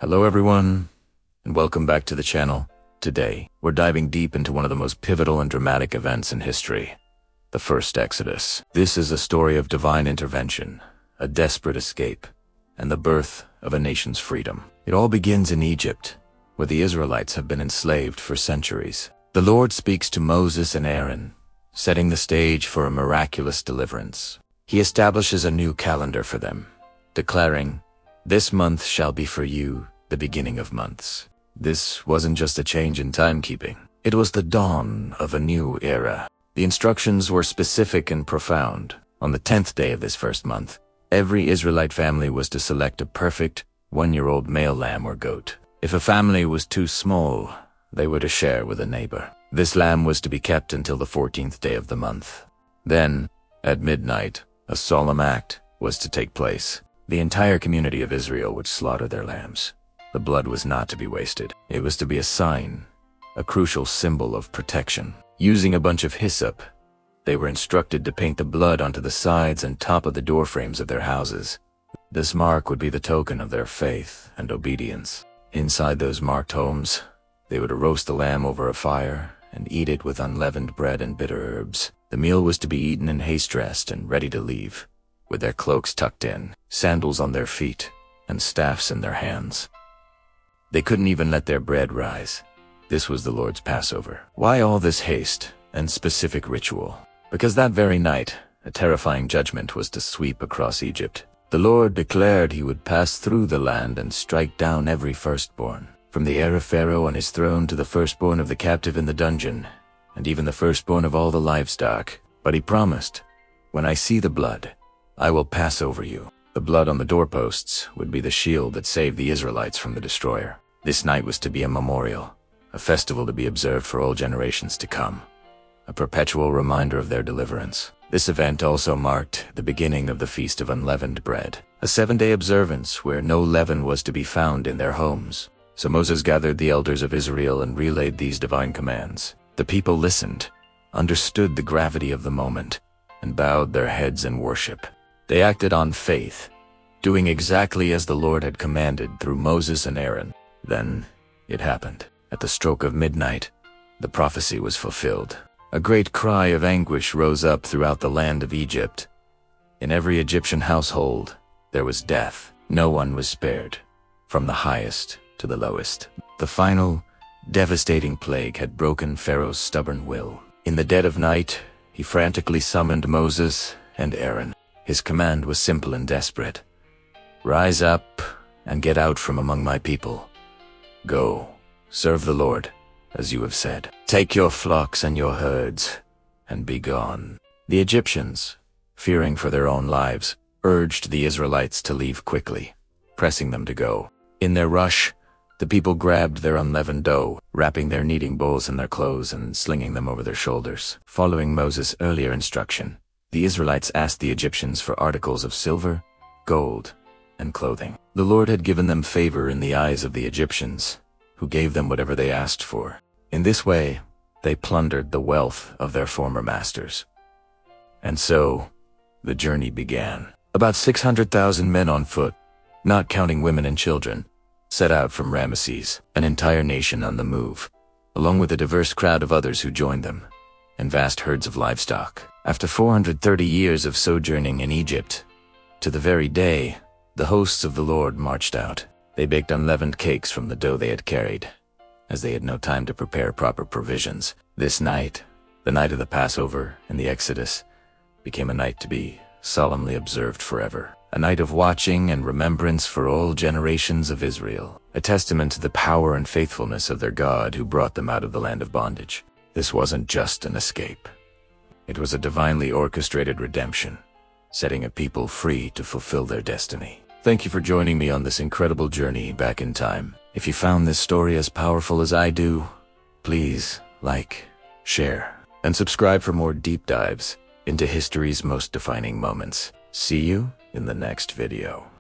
Hello everyone, and welcome back to the channel. Today, we're diving deep into one of the most pivotal and dramatic events in history, the First Exodus. This is a story of divine intervention, a desperate escape, and the birth of a nation's freedom. It all begins in Egypt, where the Israelites have been enslaved for centuries. The Lord speaks to Moses and Aaron, setting the stage for a miraculous deliverance. He establishes a new calendar for them, declaring, "This month shall be for you the beginning of months." This wasn't just a change in timekeeping. It was the dawn of a new era. The instructions were specific and profound. On the 10th day of this first month, every Israelite family was to select a perfect 1-year-old male lamb or goat. If a family was too small, they were to share with a neighbor. This lamb was to be kept until the 14th day of the month. Then, at midnight, a solemn act was to take place. The entire community of Israel would slaughter their lambs. The blood was not to be wasted. It was to be a sign, a crucial symbol of protection. Using a bunch of hyssop, they were instructed to paint the blood onto the sides and top of the doorframes of their houses. This mark would be the token of their faith and obedience. Inside those marked homes, they would roast the lamb over a fire and eat it with unleavened bread and bitter herbs. The meal was to be eaten in haste-dressed and ready to leave, with their cloaks tucked in, sandals on their feet, and staffs in their hands. They couldn't even let their bread rise. This was the Lord's Passover. Why all this haste and specific ritual? Because that very night, a terrifying judgment was to sweep across Egypt. The Lord declared he would pass through the land and strike down every firstborn, from the heir of Pharaoh on his throne to the firstborn of the captive in the dungeon, and even the firstborn of all the livestock. But he promised, "When I see the blood, I will pass over you." The blood on the doorposts would be the shield that saved the Israelites from the destroyer. This night was to be a memorial, a festival to be observed for all generations to come, a perpetual reminder of their deliverance. This event also marked the beginning of the Feast of Unleavened Bread, a 7-day observance where no leaven was to be found in their homes. So Moses gathered the elders of Israel and relayed these divine commands. The people listened, understood the gravity of the moment, and bowed their heads in worship. They acted on faith, doing exactly as the Lord had commanded through Moses and Aaron. Then it happened. At the stroke of midnight, the prophecy was fulfilled. A great cry of anguish rose up throughout the land of Egypt. In every Egyptian household, there was death. No one was spared, from the highest to the lowest. The final, devastating plague had broken Pharaoh's stubborn will. In the dead of night, he frantically summoned Moses and Aaron. His command was simple and desperate. "Rise up and get out from among my people. Go, serve the Lord, as you have said. Take your flocks and your herds, and be gone." The Egyptians, fearing for their own lives, urged the Israelites to leave quickly, pressing them to go. In their rush, the people grabbed their unleavened dough, wrapping their kneading bowls in their clothes and slinging them over their shoulders. Following Moses' earlier instruction, the Israelites asked the Egyptians for articles of silver, gold, and clothing. The Lord had given them favor in the eyes of the Egyptians, who gave them whatever they asked for. In this way, they plundered the wealth of their former masters. And so, the journey began. About 600,000 men on foot, not counting women and children, set out from Ramesses, an entire nation on the move, along with a diverse crowd of others who joined them, and vast herds of livestock. After 430 years of sojourning in Egypt, to the very day, the hosts of the Lord marched out. They baked unleavened cakes from the dough they had carried, as they had no time to prepare proper provisions. This night, the night of the Passover and the Exodus, became a night to be solemnly observed forever. A night of watching and remembrance for all generations of Israel, a testament to the power and faithfulness of their God who brought them out of the land of bondage. This wasn't just an escape. It was a divinely orchestrated redemption, setting a people free to fulfill their destiny. Thank you for joining me on this incredible journey back in time. If you found this story as powerful as I do, please like, share, and subscribe for more deep dives into history's most defining moments. See you in the next video.